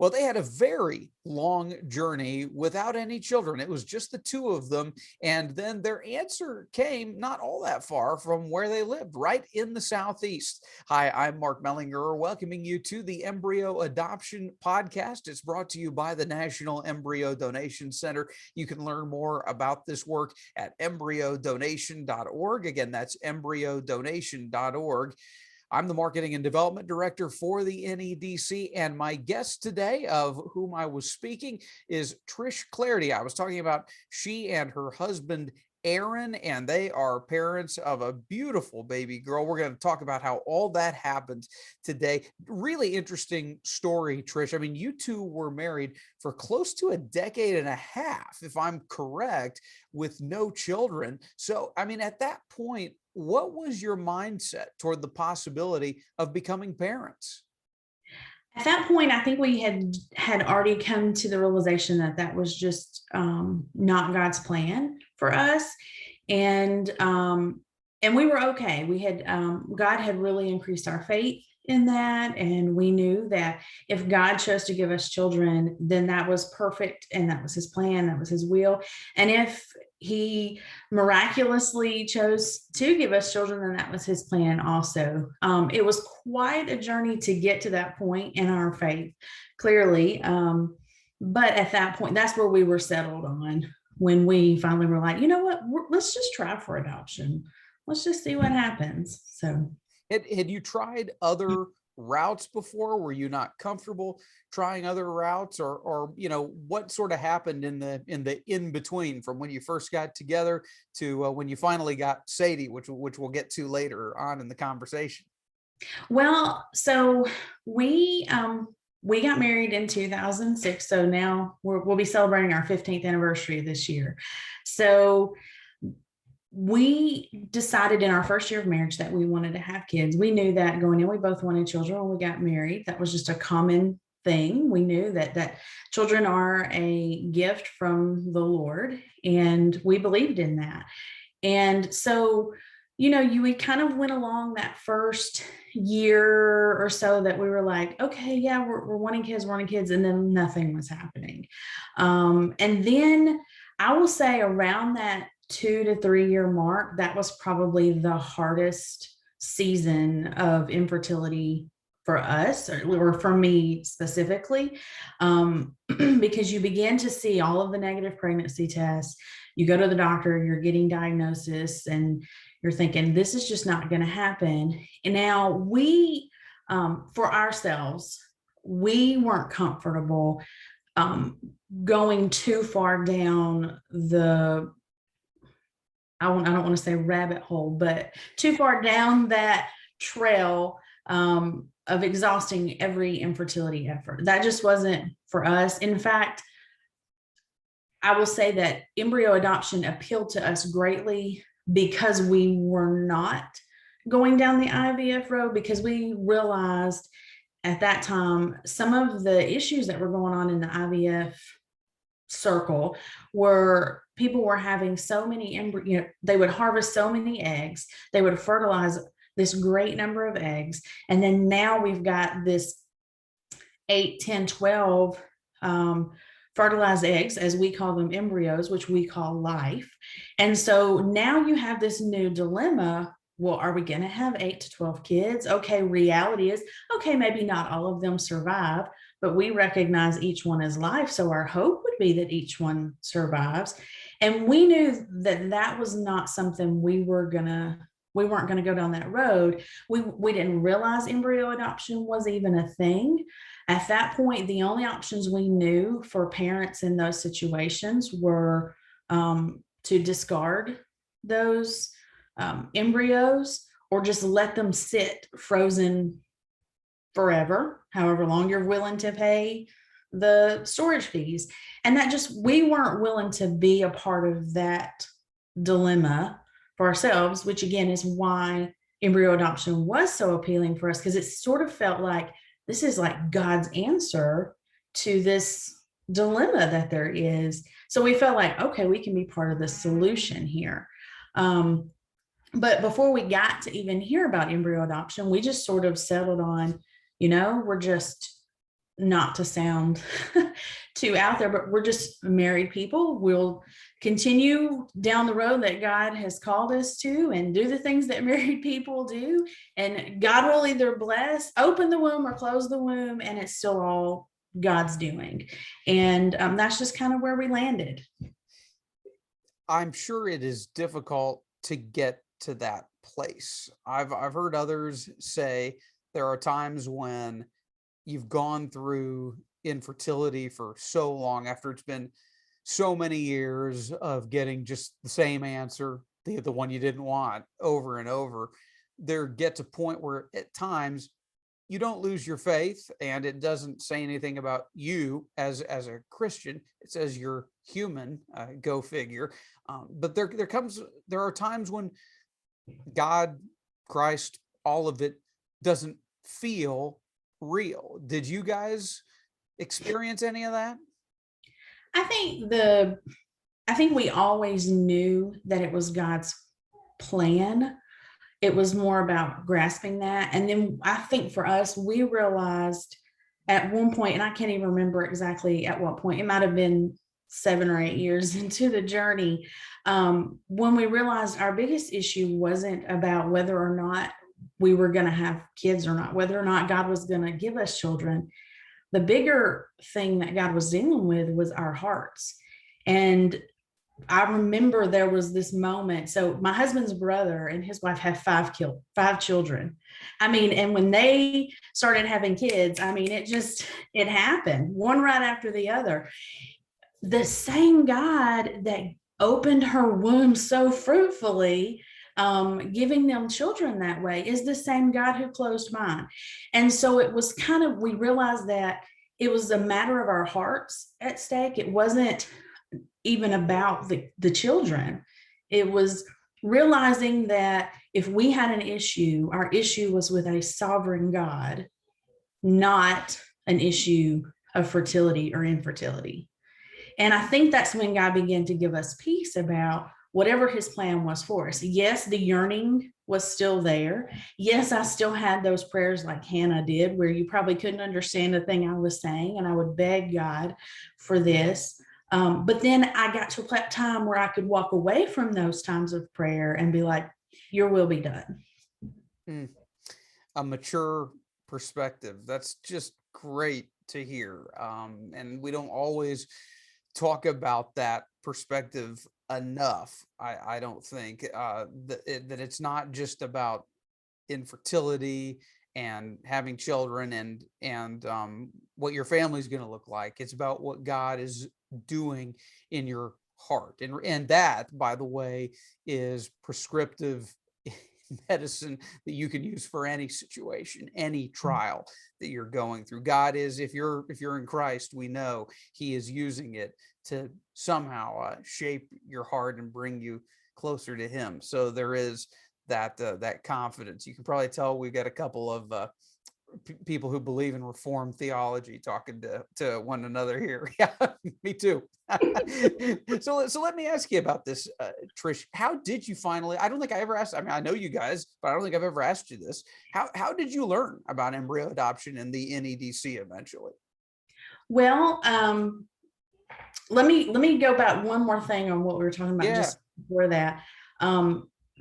Well, they had a very long journey without any children. It was just the two of them. And then their answer came not all that far from where they lived, right in the Southeast. Hi, I'm Mark Mellinger, welcoming you to the Embryo Adoption Podcast. It's brought to you by the National Embryo Donation Center. You can learn more about this work at embryodonation.org. Again, that's embryodonation.org. I'm the Marketing and Development Director for the NEDC, and my guest today, of whom I was speaking, is Trish Clardy. I was talking about she and her husband, Aaron, and they are parents of a beautiful baby girl. We're going to talk about how all that happened today. Really interesting story, Trish. I mean, you two were married for close to a decade and a half, if I'm correct, with no children. So, I mean, at that point, what was your mindset toward the possibility of becoming parents? At that point, I think we had already come to the realization that that was just not God's plan for us, and we were okay. We had God had really increased our faith in that, and we knew that if God chose to give us children, then that was perfect, and that was His plan, that was His will, and if He miraculously chose to give us children, and that was His plan also. It was quite a journey to get to that point in our faith, clearly. But at that point, that's where we were settled on when we finally were like, you know what, let's just try for adoption. Let's just see what happens. So had you tried other routes before? Were you not comfortable trying other routes, or what sort of happened in the in between from when you first got together to when you finally got Sadie, which we'll get to later on in the conversation? Well, so we got married in 2006. So now we'll be celebrating our 15th anniversary this year. So we decided in our first year of marriage that we wanted to have kids. We knew that going in, we both wanted children when we got married. That was just a common thing. We knew that children are a gift from the Lord, and we believed in that. And so, we kind of went along that first year or so that we were like, okay, yeah, we're wanting kids, and then nothing was happening. And then I will say around that 2 to 3 year mark, that was probably the hardest season of infertility for us, or for me specifically, because you begin to see all of the negative pregnancy tests. You go to the doctor, you're getting diagnosis, and you're thinking, this is just not going to happen. And now we, for ourselves, we weren't comfortable going too far down the, I don't want to say rabbit hole, but too far down that trail of exhausting every infertility effort. That just wasn't for us. In fact, I will say that embryo adoption appealed to us greatly because we were not going down the IVF road, because we realized at that time some of the issues that were going on in the IVF circle were people were having so many they would harvest so many eggs, they would fertilize this great number of eggs, and then now we've got this 8, 10, 12 fertilized eggs, as we call them, embryos, which we call life. And so now you have this new dilemma. Well, are we going to have 8 to 12 kids? Okay, reality is, okay, maybe not all of them survive, but we recognize each one as life. So our hope would be that each one survives. And we knew that that was not something we weren't going to go down that road. We didn't realize embryo adoption was even a thing. At that point, the only options we knew for parents in those situations were to discard those embryos, or just let them sit frozen forever, however long you're willing to pay the storage fees. And we weren't willing to be a part of that dilemma for ourselves, which again is why embryo adoption was so appealing for us, because it sort of felt like this is like God's answer to this dilemma that there is. So we felt like, okay, we can be part of the solution here. But before we got to even hear about embryo adoption, we just sort of settled on, we're just not to sound too out there, but we're just married people. We'll continue down the road that God has called us to and do the things that married people do. And God will either bless, open the womb or close the womb, and it's still all God's doing. And that's just kind of where we landed. I'm sure it is difficult to get to that place. I've heard others say there are times when you've gone through infertility for so long, after it's been so many years of getting just the same answer, the one you didn't want, over and over. There gets a point where at times you don't lose your faith, and it doesn't say anything about you as a Christian. It says you're human. Go figure. But there are times when God, Christ, all of it doesn't feel real. Did you guys experience any of that? I think we always knew that it was God's plan. It was more about grasping that. And then I think for us, we realized at one point, and I can't even remember exactly at what point, it might have been 7 or 8 years into the journey, when we realized our biggest issue wasn't about whether or not we were going to have kids or not, whether or not God was going to give us children. The bigger thing that God was dealing with was our hearts. And I remember there was this moment. So my husband's brother and his wife have 5 children. I mean, and when they started having kids, I mean, it happened one right after the other. The same God that opened her womb so fruitfully, giving them children that way, is the same God who closed mine. And so it was we realized that it was a matter of our hearts at stake. It wasn't even about the children. It was realizing that if we had an issue, our issue was with a sovereign God, not an issue of fertility or infertility. And I think that's when God began to give us peace about whatever his plan was for us. Yes, the yearning was still there. Yes, I still had those prayers like Hannah did, where you probably couldn't understand the thing I was saying, and I would beg God for this. But then I got to a time where I could walk away from those times of prayer and be like, your will be done. A mature perspective. That's just great to hear. And we don't always talk about that perspective enough. I don't think that it's not just about infertility and having children and what your family's going to look like. It's about what God is doing in your heart. And that, by the way, is prescriptive medicine that you can use for any situation, any trial that you're going through. God is, if you're in Christ, we know he is using it to somehow shape your heart and bring you closer to him. So there is that confidence. You can probably tell we've got a couple of people who believe in Reformed theology talking to one another here. Yeah, me too. So let me ask you about this, Trish. How did you finally? I don't think I ever asked. I mean, I know you guys, but I don't think I've ever asked you this. How did you learn about embryo adoption and the NEDC eventually? Well, let me go back one more thing on what we were talking about just before that.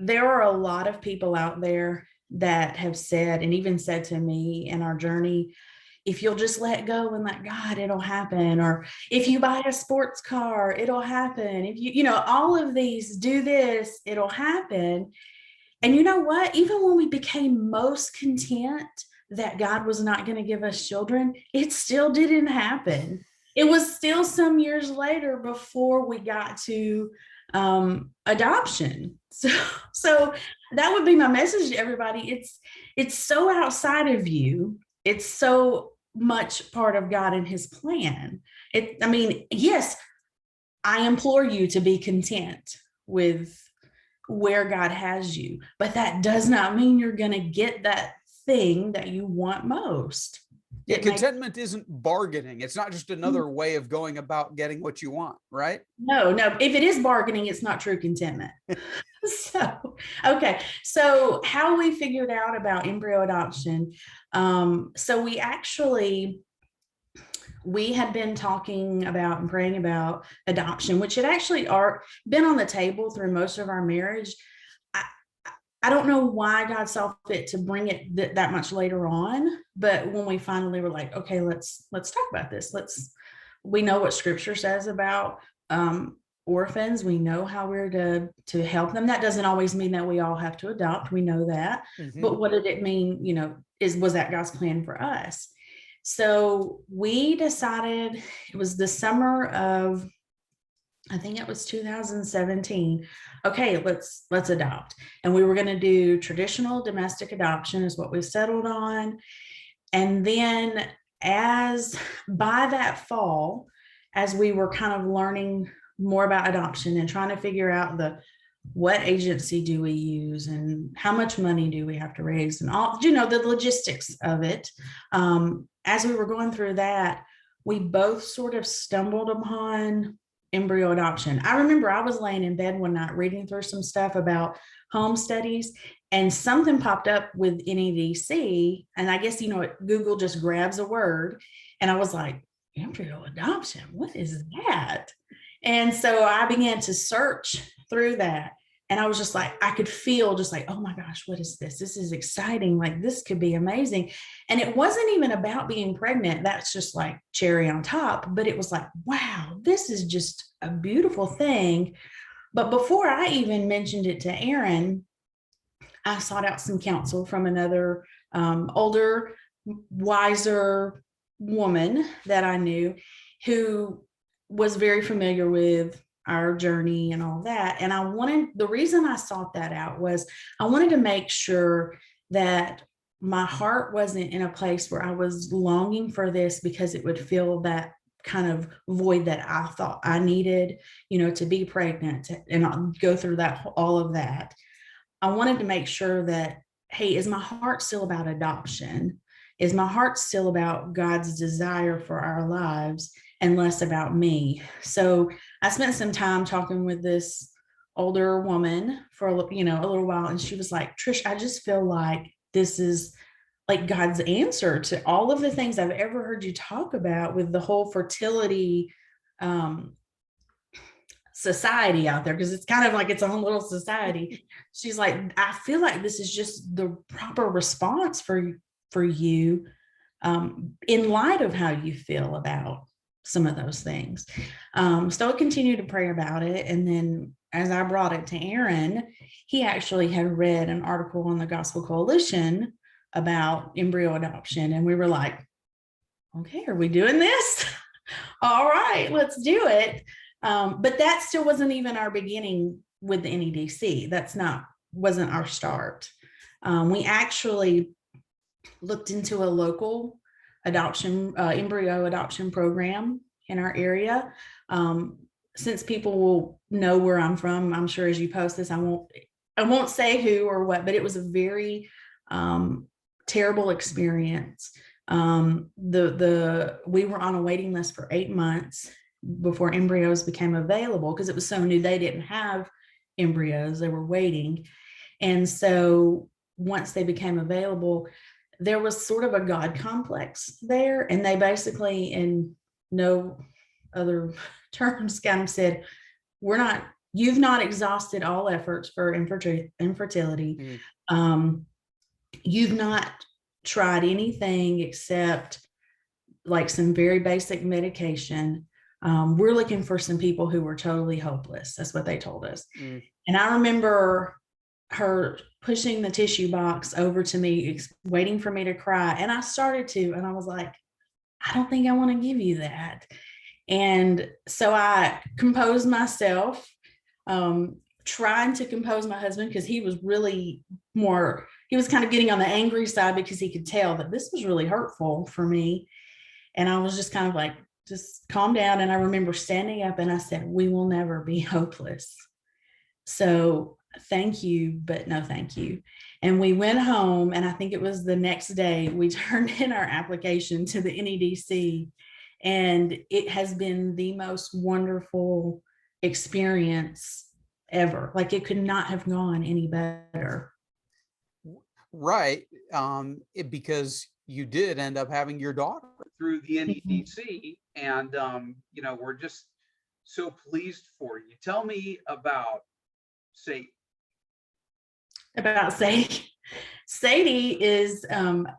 There are a lot of people out there that have said, and even said to me in our journey, if you'll just let go and let God, it'll happen. Or if you buy a sports car, it'll happen. If you all of these, do this, it'll happen. And you know what? Even when we became most content that God was not going to give us children, it still didn't happen. It was still some years later before we got to adoption. So that would be my message to everybody. It's so outside of you. It's so much part of God and his plan. Yes, I implore you to be content with where God has you, but that does not mean you're going to get that thing that you want most. Yeah, contentment isn't bargaining. It's not just another way of going about getting what you want, right? No. If it is bargaining, it's not true contentment. So how we figured out about embryo adoption. So we actually, we had been talking about and praying about adoption, which had actually been on the table through most of our marriage. I, I don't know why God saw fit to bring it that much later on, but when we finally were like, okay, let's talk about this. We know what Scripture says about orphans. We know how we're to help them. That doesn't always mean that we all have to adopt. We know that, but what did it mean? Was that God's plan for us? So we decided, it was the summer of, I think it was 2017. Okay, let's adopt. And we were going to do traditional domestic adoption is what we settled on. And then by that fall, as we were kind of learning more about adoption and trying to figure out what agency do we use and how much money do we have to raise and all, the logistics of it. As we were going through that, we both sort of stumbled upon embryo adoption. I remember I was laying in bed one night reading through some stuff about home studies, and something popped up with NEDC. And I guess, Google just grabs a word. And I was like, embryo adoption, what is that? And so I began to search through that. And I was just like, I could feel just like, oh my gosh, what is this? This is exciting. Like, this could be amazing. And it wasn't even about being pregnant. That's just like cherry on top. But it was like, wow, this is just a beautiful thing. But before I even mentioned it to Aaron, I sought out some counsel from another older, wiser woman that I knew who was very familiar with our journey and all that. And the reason I sought that out was I wanted to make sure that my heart wasn't in a place where I was longing for this because it would fill that kind of void that I thought I needed, to be pregnant and I'll go through all of that. I wanted to make sure that, hey, is my heart still about adoption? Is my heart still about God's desire for our lives and less about me? So I spent some time talking with this older woman for a little while, and she was like, Trish, I just feel like this is like God's answer to all of the things I've ever heard you talk about with the whole fertility society out there, because it's kind of like its own little society. She's like, I feel like this is just the proper response for you in light of how you feel about some of those things. So I continued to pray about it. And then as I brought it to Aaron, he actually had read an article on the Gospel Coalition about embryo adoption. And we were like, okay, are we doing this? All right, let's do it. But that still wasn't even our beginning with the NEDC. Wasn't our start. We actually looked into a local embryo adoption program in our area. Since people will know where I'm from, I'm sure as you post this, I won't say who or what, but it was a very terrible experience. We were on a waiting list for 8 months before embryos became available because it was so new. They didn't have embryos, they were waiting. And so once they became available, there was sort of a God complex there. And they basically, in no other terms, kind of said, you've not exhausted all efforts for infertility. You've not tried anything except like some very basic medication. We're looking for some people who were totally hopeless. That's what they told us. And I remember her pushing the tissue box over to me, waiting for me to cry. And I started to, and I was like, I don't think I want to give you that. And so I composed myself, trying to compose my husband, because he was really he was kind of getting on the angry side because he could tell that this was really hurtful for me. And I was just kind of like, just calm down. And I remember standing up and I said, we will never be hopeless. So thank you, but no thank you. And we went home, and I think it was the next day we turned in our application to the NEDC, and it has been the most wonderful experience ever. Like, it could not have gone any better. Right. Because you did end up having your daughter through the Mhm. NEDC. And, we're just so pleased for you. Tell me about Sadie. About Sadie. Sadie is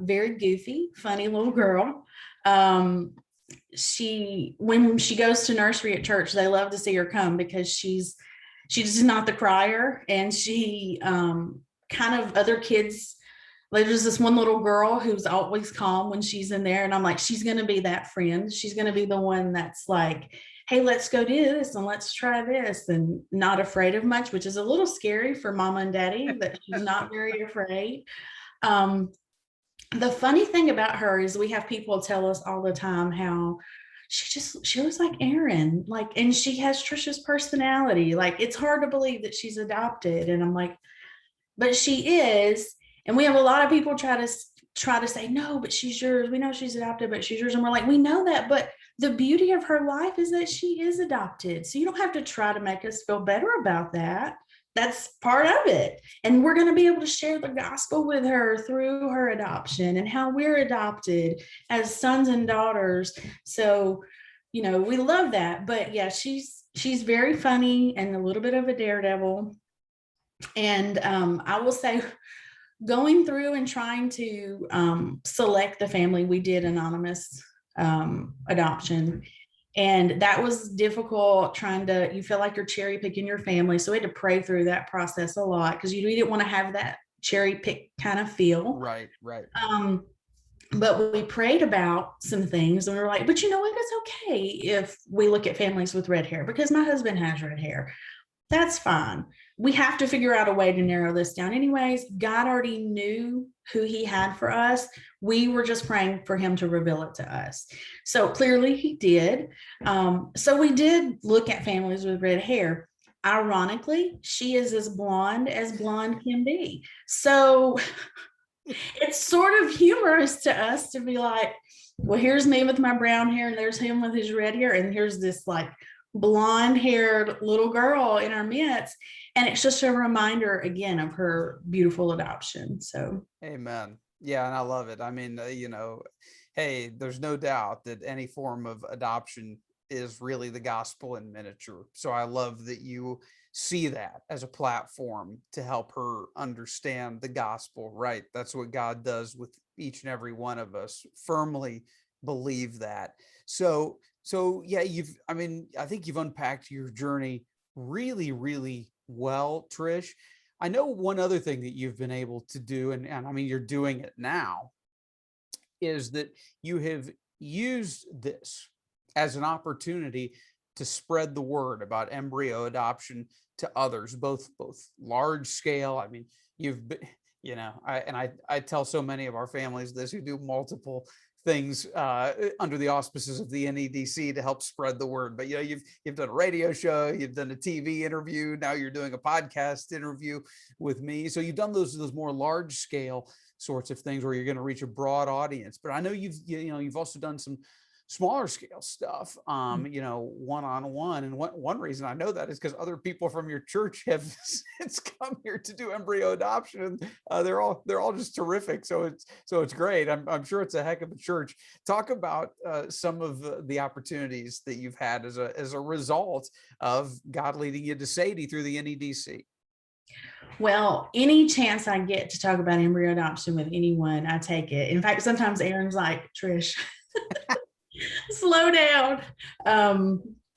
very goofy, funny little girl. When she goes to nursery at church, they love to see her come because she's just not the crier, and she kind of other kids. Like, there's this one little girl who's always calm when she's in there, and I'm like, she's going to be that friend. She's going to be the one that's like, hey, let's go do this and let's try this, and not afraid of much, which is a little scary for mama and daddy that she's not very afraid. Um, the funny thing about her is we have people tell us all the time how she looks like Aaron, like, and she has Trisha's personality. Like, it's hard to believe that she's adopted. And I'm like, but she is. And we have a lot of people try to say, no, but she's yours. We know she's adopted, but she's yours. And we're like, we know that, but the beauty of her life is that she is adopted. So you don't have to try to make us feel better about that. That's part of it. And we're going to be able to share the gospel with her through her adoption and how we're adopted as sons and daughters. So, we love that. But yeah, she's very funny and a little bit of a daredevil. And I will say, going through and trying to select the family, we did anonymous adoption. And that was difficult, you feel like you're cherry picking your family. So we had to pray through that process a lot because you didn't want to have that cherry pick kind of feel. Right. But we prayed about some things and we were like, but you know what? It's okay if we look at families with red hair because my husband has red hair. That's fine. We have to figure out a way to narrow this down. Anyways, God already knew who he had for us. We were just praying for him to reveal it to us. So clearly he did. So we did look at families with red hair. Ironically, she is as blonde can be. So it's sort of humorous to us to be like, well, here's me with my brown hair and there's him with his red hair. And here's this like blonde haired little girl in our midst. And it's just a reminder again of her beautiful adoption. So, Amen. Yeah. And I love it. I mean, hey, there's no doubt that any form of adoption is really the gospel in miniature. So I love that you see that as a platform to help her understand the gospel, right? That's what God does with each and every one of us. Firmly believe that. So yeah, I think you've unpacked your journey really, really well, Trish. I know one other thing that you've been able to do, and I mean, you're doing it now, is that you have used this as an opportunity to spread the word about embryo adoption to others, both large scale. I mean, you've been, I tell so many of our families this who do multiple things under the auspices of the NEDC to help spread the word. But you've done a radio show, you've done a TV interview, now you're doing a podcast interview with me. So you've done those more large scale sorts of things where you're going to reach a broad audience. But I know you've also done some smaller scale stuff, one-on-one. And one reason I know that is because other people from your church have since come here to do embryo adoption. They're all just terrific. So it's great. I'm sure it's a heck of a church. Talk about some of the opportunities that you've had as a result of God leading you to Sadie through the NEDC. well, any chance I get to talk about embryo adoption with anyone, I take it. In fact, sometimes Aaron's like, Trish, slow down.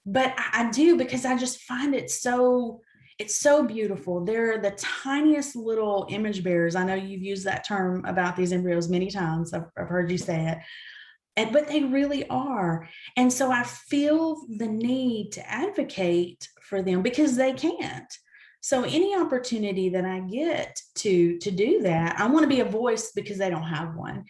But I do, because I just find it's so beautiful. They're the tiniest little image bearers. I know you've used that term about these embryos many times. I've heard you say it. But they really are. And so I feel the need to advocate for them because they can't. So any opportunity that I get to do that, I want to be a voice because they don't have one.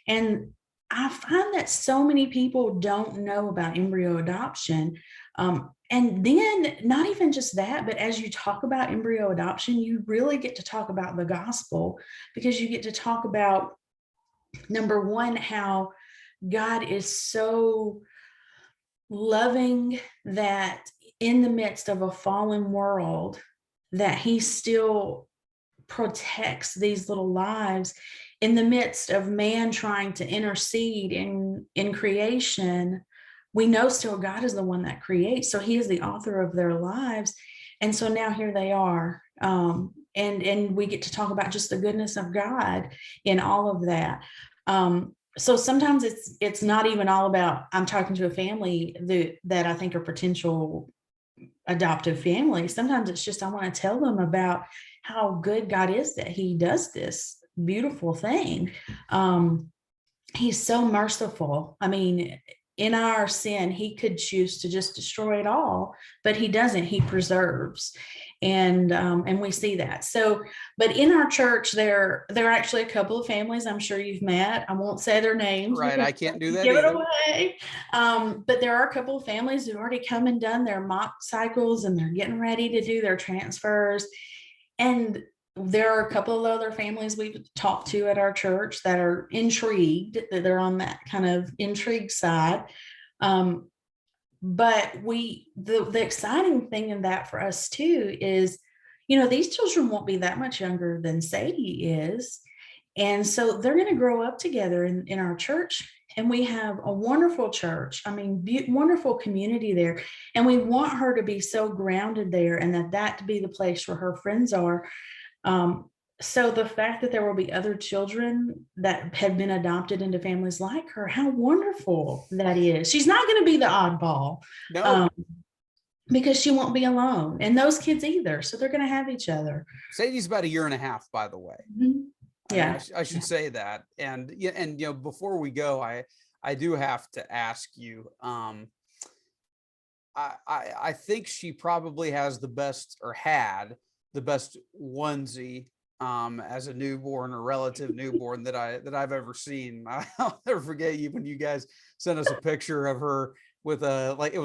And I find that so many people don't know about embryo adoption. And then not even just that, but as you talk about embryo adoption, you really get to talk about the gospel, because you get to talk about, number one, how God is so loving that in the midst of a fallen world, that he still protects these little lives in the midst of man trying to intercede in creation, we know still God is the one that creates. So he is the author of their lives. And so now here they are. And we get to talk about just the goodness of God in all of that. So sometimes it's not even all about, I'm talking to a family that I think are potential adoptive families. Sometimes it's just, I want to tell them about how good God is, that he does this beautiful thing. He's so merciful. I mean, in our sin, he could choose to just destroy it all, but he doesn't. He preserves. And we see that. So, but in our church, there are actually a couple of families I'm sure you've met. I won't say their names. Right. I can't do that Give either. it away. But there are a couple of families who've already come and done their mock cycles, and they're getting ready to do their transfers. And there are a couple of other families we've talked to at our church that are intrigued, that they're on that kind of intrigue side. But the exciting thing in that for us too is, these children won't be that much younger than Sadie is. And so they're going to grow up together in our church. And we have a wonderful church. I mean, wonderful community there. And we want her to be so grounded there, and that to be the place where her friends are. So the fact that there will be other children that have been adopted into families like her, how wonderful that is. She's not going to be the oddball. No. Because she won't be alone, and those kids either. So they're going to have each other. Sadie's about 1.5 years, by the way. Mm-hmm. Yeah. I should say that. And before we go, I do have to ask you, I think she probably has the best, or had the best onesie as a newborn or relative newborn that I've ever seen. I'll never forget you when you guys sent us a picture of her with it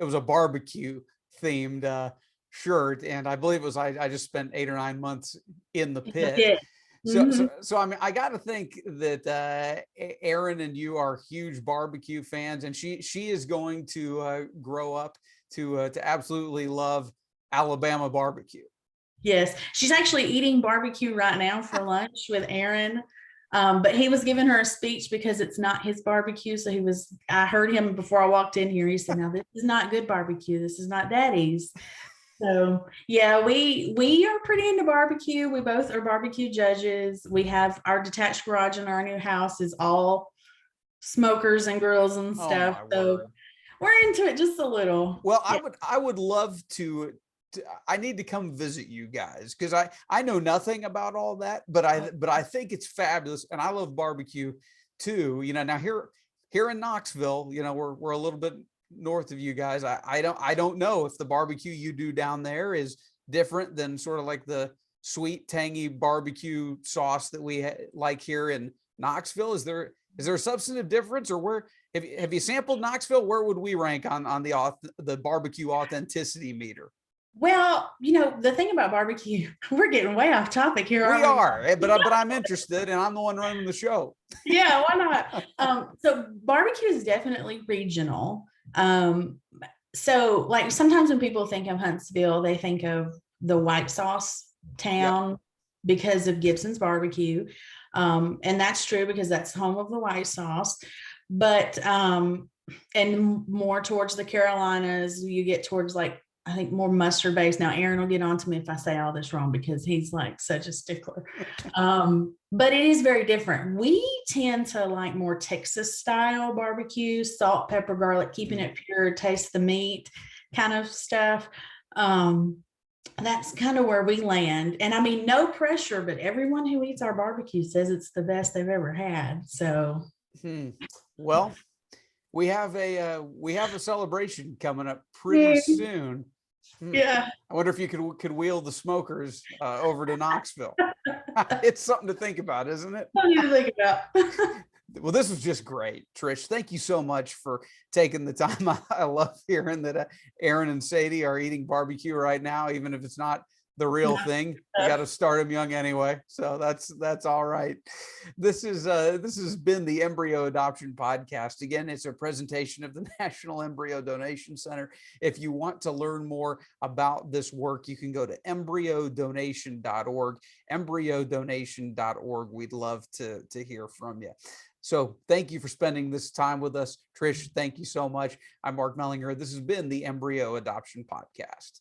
was a barbecue themed shirt, and I believe it was I just spent 8 or 9 months in the pit. Mm-hmm. So I mean, I got to think that Aaron and you are huge barbecue fans, and she is going to grow up to absolutely love Alabama barbecue. Yes, she's actually eating barbecue right now for lunch with Aaron. But he was giving her a speech because it's not his barbecue. So I heard him before I walked in here. He said, "Now this is not good barbecue. This is not Daddy's." So yeah, we are pretty into barbecue. We both are barbecue judges. We have our detached garage in our new house is all smokers and grills and stuff. So we're into it just a little. Well, yeah. I would love to I need to come visit you guys, because I know nothing about all that, but I think it's fabulous, and I love barbecue too. Now here in Knoxville, we're a little bit north of you guys. I don't know if the barbecue you do down there is different than sort of like the sweet, tangy barbecue sauce that we like here in Knoxville. Is there a substantive difference, or where have you sampled Knoxville? Where would we rank on the barbecue authenticity meter? Well, the thing about barbecue, we're getting way off topic here. We are, but I'm interested, and I'm the one running the show. Yeah, why not? So barbecue is definitely regional. So like sometimes when people think of Huntsville, they think of the white sauce town. Yep. Because of Gibson's barbecue. And that's true because that's home of the white sauce. But and more towards the Carolinas, you get towards I think more mustard based. Now, Aaron will get on to me if I say all this wrong because he's like such a stickler. But it is very different. We tend to like more Texas style barbecue, salt, pepper, garlic, keeping it pure, taste the meat kind of stuff. That's kind of where we land. And I mean, no pressure, but everyone who eats our barbecue says it's the best they've ever had. So, well, we have a celebration coming up pretty soon. Yeah. I wonder if you could wheel the smokers over to Knoxville. It's something to think about, isn't it? Something to think about. Well, this was just great, Trish. Thank you so much for taking the time. I love hearing that Aaron and Sadie are eating barbecue right now, even if it's not the real thing. You got to start them young anyway. So that's all right. This has been the Embryo Adoption Podcast. Again, it's a presentation of the National Embryo Donation Center. If you want to learn more about this work, you can go to embryodonation.org, embryodonation.org. We'd love to hear from you. So thank you for spending this time with us. Trish, thank you so much. I'm Mark Mellinger. This has been the Embryo Adoption Podcast.